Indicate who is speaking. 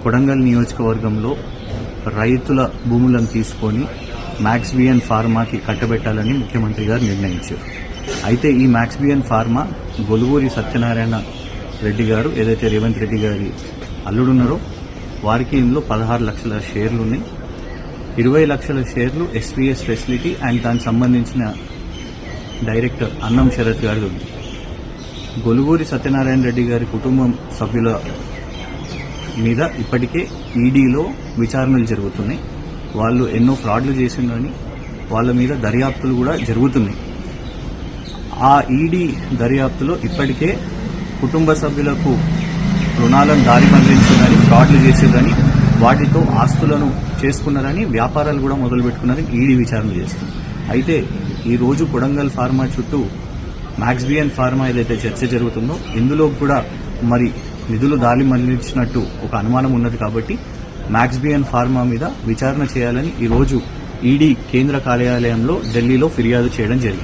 Speaker 1: కొడంగల్ నియోజకవర్గంలో రైతుల భూములను తీసుకొని మ్యాక్స్బియన్ ఫార్మాకి కట్టబెట్టాలని ముఖ్యమంత్రి గారు నిర్ణయించారు. అయితే ఈ మ్యాక్స్బియన్ ఫార్మా గొలుగూరి సత్యనారాయణ రెడ్డి గారు ఏదైతే రేవంత్ రెడ్డి గారి అల్లుడున్నారో వారికి ఇందులో 16 లక్షల షేర్లు ఉన్నాయి. 20 లక్షల షేర్లు ఎస్వీఎస్ ఫెసిలిటీ అండ్ దానికి సంబంధించిన డైరెక్టర్ అన్నం శరత్ గారి ఉంది. గొలుగూరి సత్యనారాయణ రెడ్డి గారి కుటుంబం సభ్యుల మీద ఇప్పటికే ఈడీలో విచారణలు జరుగుతున్నాయి. వాళ్ళు ఎన్నో ఫ్రాడ్లు చేసిందని వాళ్ళ మీద దర్యాప్తులు కూడా జరుగుతున్నాయి. ఆ ఈడీ దర్యాప్తులో ఇప్పటికే కుటుంబ సభ్యులకు రుణాలను దారి మళ్లించిందని, ఫ్రాడ్లు చేసేదని, వాటితో ఆస్తులను చేసుకున్నారని, వ్యాపారాలు కూడా మొదలుపెట్టుకున్నారని ఈడీ విచారణ చేస్తుంది. అయితే ఈ రోజు కొడంగల్ ఫార్మా చుట్టూ మ్యాక్స్బియన్ ఫార్మా ఏదైతే చర్చ జరుగుతుందో ఇందులో కూడా మరి నిధులు దారి మళ్లించినట్టు ఒక అనుమానం ఉన్నది. కాబట్టి మ్యాక్స్బియన్ ఫార్మా మీద విచారణ చేయాలని ఈరోజు ఈడీ కేంద్ర కార్యాలయంలో ఢిల్లీలో ఫిర్యాదు చేయడం జరిగింది.